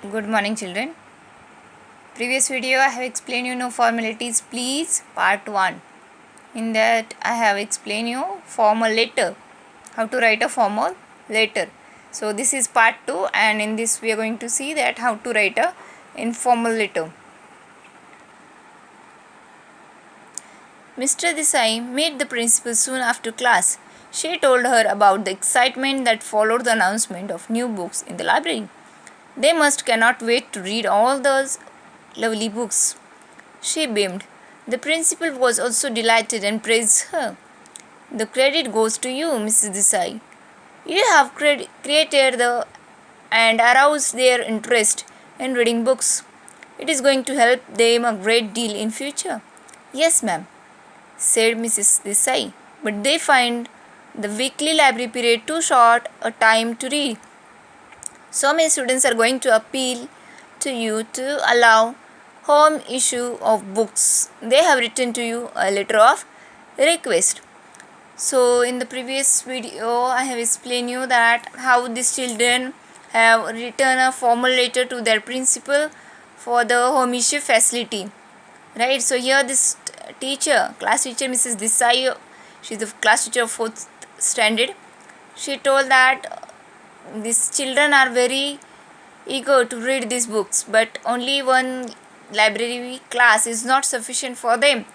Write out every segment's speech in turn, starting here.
Good morning, children. Previous video I have explained you no formalities please part 1. In that I have explained you formal letter, how to write a formal letter. So this is part 2, and in this we are going to see that how to write a informal letter. Mr. Desai met the principal soon after class. She told her about the excitement that followed the announcement of new books in the library. They cannot wait to read all those lovely books. She beamed. The principal was also delighted and praised her. The credit goes to you, Mrs. Desai. You have created and aroused their interest in reading books. It is going to help them a great deal in future. Yes, ma'am, said Mrs. Desai, but they find the weekly library period too short a time to read. So many students are going to appeal to you to allow home issue of books. They have written to you a letter of request. So in the previous video I have explained you that how these children have written a formal letter to their principal for the home issue facility, right? So here this teacher, class teacher Mrs. Desai, she is the class teacher of 4th standard. She told that these children are very eager to read these books, but only one library class is not sufficient for them.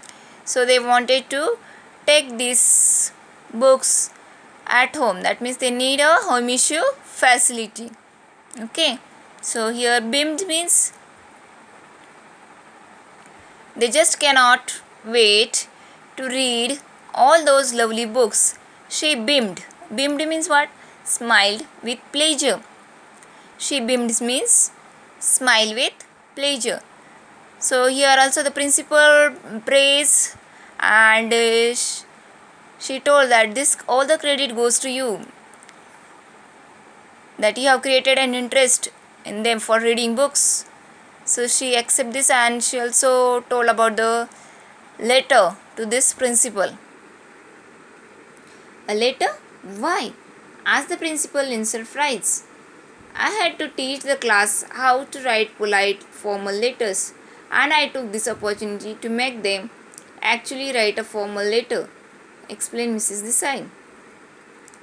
So they wanted to take these books at home. That means they need a home issue facility. Okay. So here beamed means they just cannot wait to read all those lovely books. She beamed. Beamed means what? Smiled with pleasure. She beamed means smile with pleasure. So here also the principal praise, and she told that this all the credit goes to you, that you have created an interest in them for reading books. So she accepted this, and she also told about the letter to this principal. A letter? Why? Asked the principal in surprise. I had to teach the class how to write polite formal letters, and I took this opportunity to make them actually write a formal letter, explained Mrs. Desai.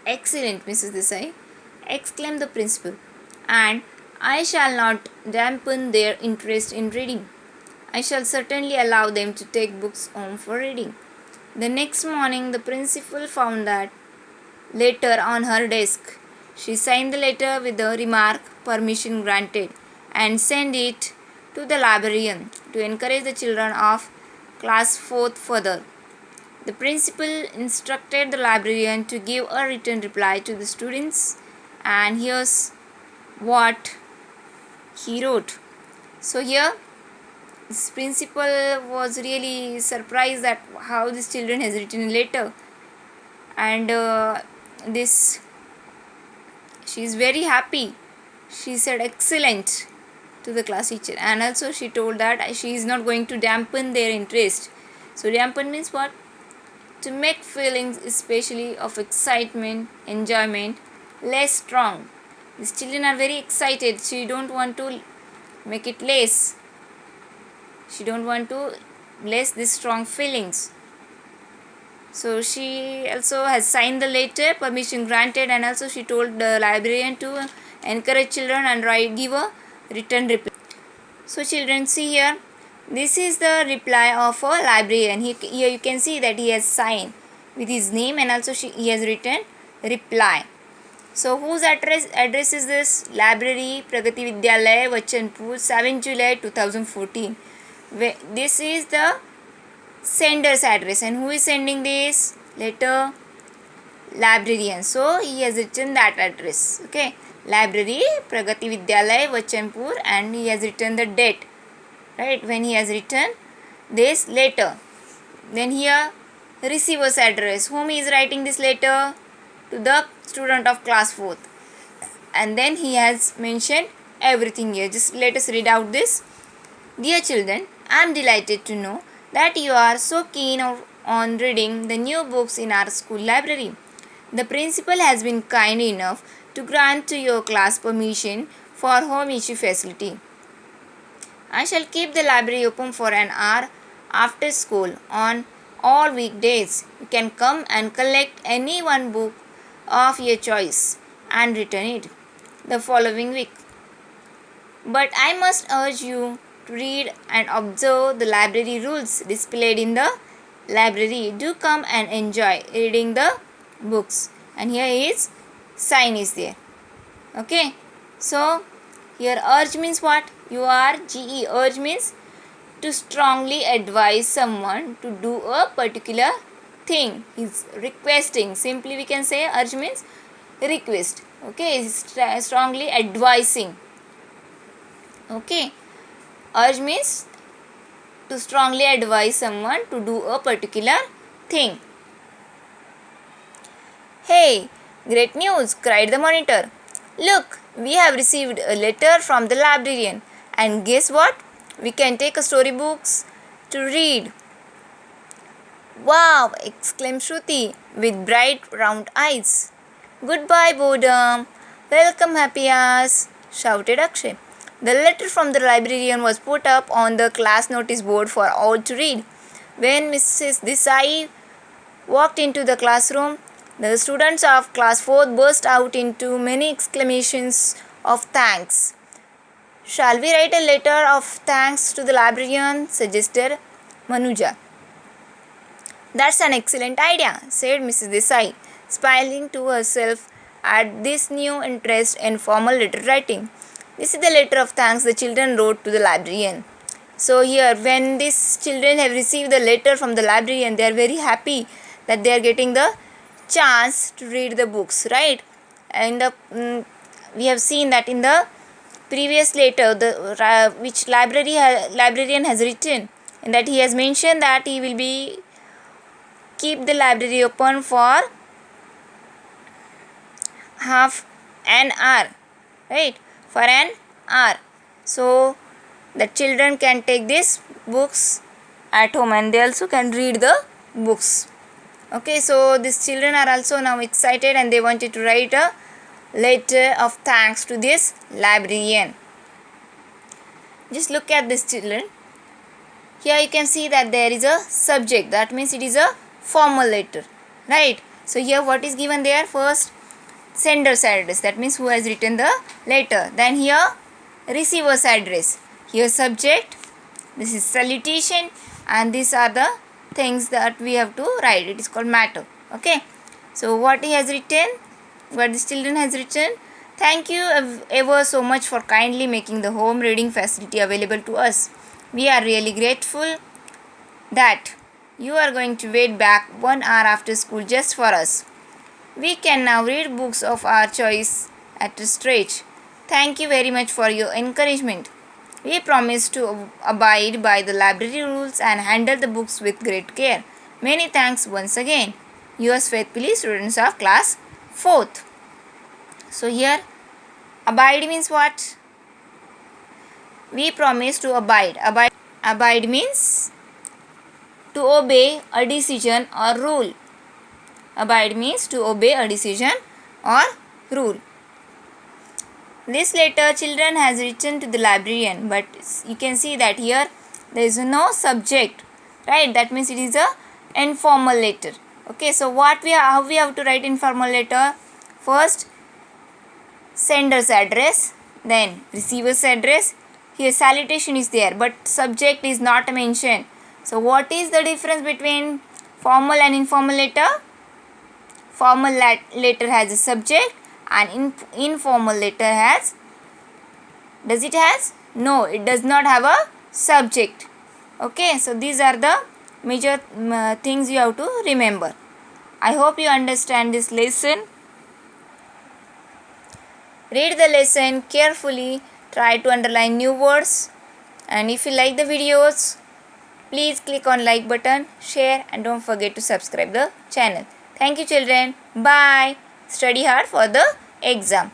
Excellent, Mrs. Desai, exclaimed the principal, and I shall not dampen their interest in reading. I shall certainly allow them to take books home for reading. The next morning, the principal found that letter on her desk. She signed the letter with the remark, permission granted, and sent it to the librarian to encourage the children of class 4th further. The principal instructed the librarian to give a written reply to the students, and here's what he wrote. So here this principal was really surprised that how this children has written a letter, and this she is very happy. She said excellent to the class teacher, and also she told that she is not going to dampen their interest. So dampen means what? To make feelings especially of excitement, enjoyment less strong. These children are very excited. She don't want to make it less. She don't want to less these strong feelings. So she also has signed the letter, permission granted, and also she told the librarian to encourage children and give a written reply. So children, see here, this is the reply of a librarian. Here you can see that he has signed with his name, and also he has written reply. So whose address is this? Library, Pragati Vidyalaya, Vachanpur, 7 July 2014. This is the sender's address, and who is sending this letter? Librarian. So he has written that address. Okay, library, Pragati Vidyalaya, Vachanpur, and he has written the date, right, when he has written this letter. Then here receiver's address, whom he is writing this letter? To the student of class 4th, and then he has mentioned everything here. Just let us read out this. Dear children, I am delighted to know that you are so keen on reading the new books in our school library. The principal has been kind enough to grant to your class permission for home issue facility. I shall keep the library open for an hour after school on all weekdays. You can come and collect any one book of your choice and return it the following week. But I must urge you to read and observe the library rules displayed in the library. Do come and enjoy reading the books. And here is sign is there. Okay. So here urge means what? URGE. Urge means to strongly advise someone to do a particular thing. He's requesting. Simply we can say urge means request. Okay. Strongly advising. Okay. Urge means to strongly advise someone to do a particular thing. Hey, great news, cried the monitor. Look, we have received a letter from the librarian. And guess what? We can take a storybooks to read. Wow, exclaimed Shruti with bright round eyes. Goodbye, boredom. Welcome, happy hours, shouted Akshay. The letter from the librarian was put up on the class notice board for all to read. When Mrs. Desai walked into the classroom, the students of class 4 burst out into many exclamations of thanks. Shall we write a letter of thanks to the librarian? Suggested Manuja. That's an excellent idea, said Mrs. Desai, smiling to herself at this new interest in formal letter writing. This is the letter of thanks the children wrote to the librarian. So here, when these children have received the letter from the librarian, they are very happy that they are getting the chance to read the books, right? And we have seen that in the previous letter, which librarian has written, and that he has mentioned that he will be keep the library open for half an hour, right? For an hour. So the children can take these books at home and they also can read the books. Okay, so these children are also now excited and they wanted to write a letter of thanks to this librarian. Just look at these children. Here you can see that there is a subject. That means it is a formal letter, right? So here what is given there? First, sender's address. That means who has written the letter. Then here, receiver's address. Here subject. This is salutation. And these are the things that we have to write. It is called matter. Okay. So what he has written, what this children has written. Thank you ever so much for kindly making the home reading facility available to us. We are really grateful that you are going to wait back 1 hour after school just for us. We can now read books of our choice at a stretch. Thank you very much for your encouragement. We promise to abide by the library rules and handle the books with great care. Many thanks once again. Yours faithfully, students of class 4th. So here, abide means what? We promise to abide. Abide means to obey a decision or rule. Abide means to obey a decision or rule. This letter children has written to the librarian, but you can see that here there is no subject, right? That means it is a informal letter. Okay, so how we have to write informal letter? First, sender's address, then receiver's address. Here salutation is there, but subject is not mentioned. So what is the difference between formal and informal letter? Formal letter has a subject and informal letter has, does it has? No, it does not have a subject. Okay, so these are the major things you have to remember. I hope you understand this lesson. Read the lesson carefully, try to underline new words, and if you like the videos, please click on like button, share, and don't forget to subscribe the channel. Thank you children. Bye. Study hard for the exam.